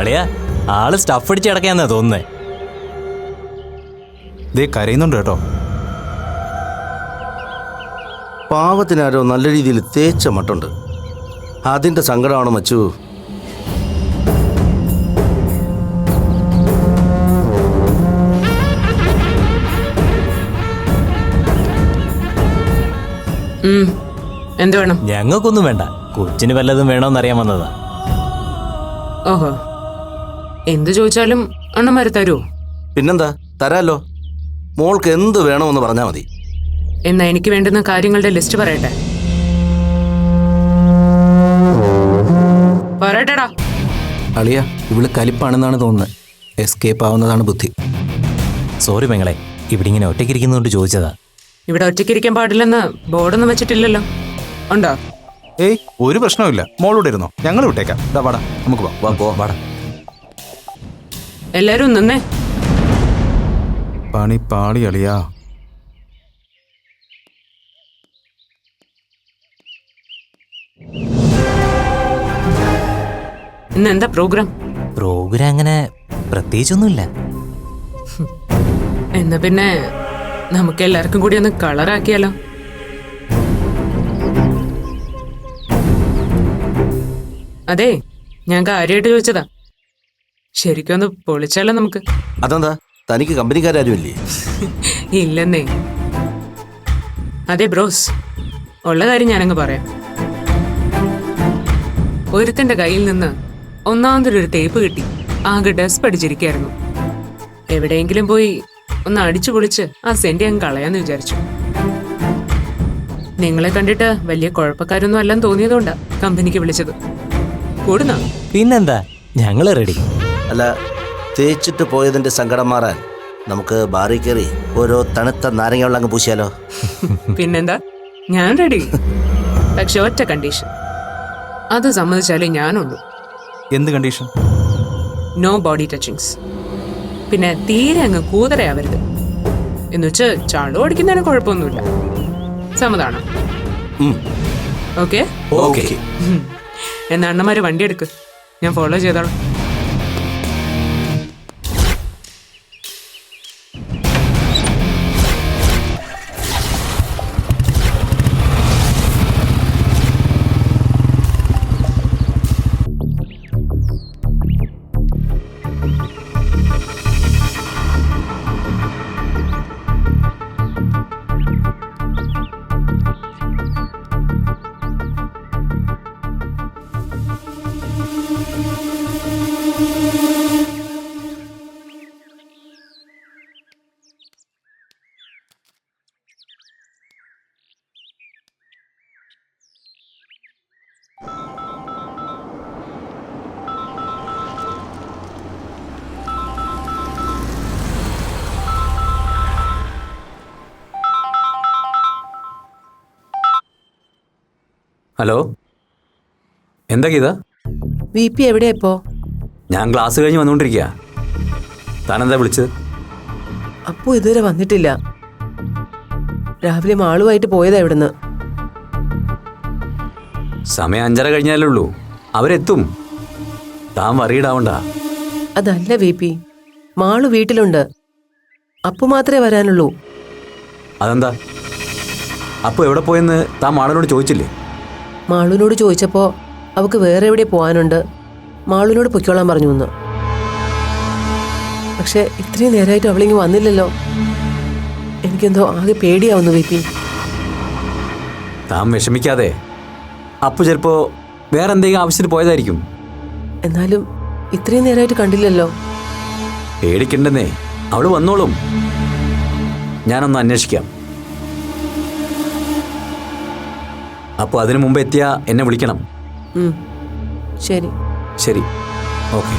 അളിയാ ആള് സ്റ്റഫ് അടിച്ച് കിടക്കാന്നാ തോന്നുന്നേ. ദേ കരയുന്നുണ്ട് കേട്ടോ. പാവത്തിനാരോ നല്ല രീതിയിൽ തേച്ച മട്ടുണ്ട്. അതിൻ്റെ സങ്കടമാണ് മച്ചു. എന്ത് വേണം? ഞങ്ങൾക്കൊന്നും വേണ്ട, കൊച്ചിന് വല്ലതും വേണോന്നറിയാൻ വന്നതാ. ഓഹോ, എന്ത് ചോദിച്ചാലും അണ്ണന്മാര് തരുമോ? പിന്നെന്താ, തരാലോ. മോൾക്ക് എന്ത് വേണമെന്ന് പറഞ്ഞാൽ മതി. എന്നാ എനിക്ക് വേണ്ടുന്ന കാര്യങ്ങളുടെ ലിസ്റ്റ് പറയട്ടെ. പറയട്ടെടാ. അളിയ, ഇവള് കലിപ്പാണെന്നാണ് തോന്നുന്നത്. എസ്കേപ്പ് ആവുന്നതാണ് ബുദ്ധി. സോറി പെങ്ങളെ, ഇവിടെ ഇങ്ങനെ ഒറ്റയ്ക്കിരിക്കുന്നതുകൊണ്ട് ചോദിച്ചതാ. ഇവിടെ ഒറ്റയ്ക്കിരിക്കാൻ പാടില്ലെന്ന് ബോർഡൊന്നും വെച്ചിട്ടില്ലല്ലോ, ഉണ്ടോ? ഏയ്, ഒരു പ്രശ്നവുമില്ല. മോളൂടെ ഇരുന്നോ, ഞങ്ങൾ വിട്ടേക്കാം. ഇതാ വാടാ, നമുക്ക് വാടാ. എല്ലാരും നിന്നേ. പണി പാളി അളിയാ. ഇന്ന് എന്താ പ്രോഗ്രാം? പ്രോഗ്രാം അങ്ങനെ പ്രത്യേകിച്ചൊന്നുമില്ല. എന്നാ പിന്നെ നമുക്ക് എല്ലാവർക്കും കൂടി ഒന്ന് കളറാക്കിയാലോ? അതെ, ഞാൻ കാര്യമായിട്ട് ചോദിച്ചതാ. ശരിക്കും ഒന്ന് പൊളിച്ചാലോ നമുക്ക്? അതെന്താ, തനിക്ക് കമ്പനിക്കാരും ഇല്ലേ? ഇല്ലെന്നേ. അതെ ബ്രോസ്, ഉള്ള കാര്യം ഞാനങ്ങ് പറയാം. ഒരുത്തന്റെ കയ്യിൽ നിന്ന് ഒന്നാമതൊരു തേപ്പ് കിട്ടി. ആകെ ഡസ് പഠിച്ചിരിക്കായിരുന്നു. എവിടെയെങ്കിലും പോയി ഒന്ന് അടിച്ചു പൊളിച്ച് ആ സെന്റ് അങ്ങ് കളയാന്ന് വിചാരിച്ചു. നിങ്ങളെ കണ്ടിട്ട് വലിയ കുഴപ്പക്കാരൊന്നും അല്ലെന്ന് തോന്നിയതുകൊണ്ടാ കമ്പനിക്ക് വിളിച്ചത്. കൂടുന്ന പിന്നെന്താ, ഞങ്ങള് റെഡി. അല്ല, തേച്ചിട്ട് പോയതിൻ്റെ സങ്കടം മാറാൻ നമുക്ക് ബാറി കയറി ഓരോ തണുത്ത നാരങ്ങ വെള്ളം അങ്ങ് പൂശിയാലോ? പിന്നെന്താ, ഞാൻ റെഡി. പക്ഷെ ഒറ്റ കണ്ടീഷൻ, അത് സമ്മതിച്ചാലേ ഞാനുള്ളൂ. എന്ത് കണ്ടീഷൻ? No body touchings. പിന്നെ തീരെ അങ്ങ് കൂതറയാവരുത്. എന്നുവെച്ച് ചാളു ഓടിക്കുന്നതിന് കുഴപ്പമൊന്നുമില്ല. സമ്മതാണോ? ഓക്കെ. എന്നാ അണ്ണന്മാര് വണ്ടി എടുക്ക്, ഞാൻ ഫോളോ ചെയ്തോളാം. ഹലോ, എന്താ ഗീത? വി പി എവിടെയാ ഇപ്പോ? ഞാൻ ക്ലാസ് കഴിഞ്ഞ് വന്നുകൊണ്ടിരിക്കുക. താനെന്താ വിളിച്ചത്? അപ്പോ ഇതുവരെ വന്നിട്ടില്ല. രാവിലെ മാളുമായിട്ട് പോയതാ ഇവിടുന്ന്. സമയം 5:30 കഴിഞ്ഞാലേ ഉള്ളൂ. അവരെത്തും, താൻ വറീഡാവണ്ട. അതല്ല വി പി, മാളു വീട്ടിലുണ്ട്. അപ്പു മാത്രമേ വരാനുള്ളൂ. അതെന്താ? അപ്പോൾ എവിടെ പോയെന്ന് താൻ മാളിനോട് ചോദിച്ചില്ലേ? മാളുവിനോട് ചോദിച്ചപ്പോ അവക്ക് വേറെ എവിടെ പോകാനുണ്ട്, മാളുവിനോട് പൊയ്ക്കോളാൻ പറഞ്ഞു എന്ന്. പക്ഷെ ഇത്രയും നേരമായിട്ട് അവളിങ്ങ് വന്നില്ലല്ലോ. എനിക്കെന്തോ ആകെ പേടിയാവുന്നു വി പി. താൻ വിഷമിക്കാതെ. അപ്പു ചിലപ്പോ വേറെ എന്തെങ്കിലും ആവശ്യത്തിന് പോയതായിരിക്കും. എന്നാലും ഇത്രയും നേരമായിട്ട് കണ്ടില്ലല്ലോ. പേടിക്കണ്ടെന്നേ, അവള് വന്നോളും. ഞാനൊന്ന് അന്വേഷിക്കാം. അപ്പോൾ അതിനു മുമ്പ് എത്തിയാ എന്നെ വിളിക്കണം. ശരി ശരി, ഓക്കെ.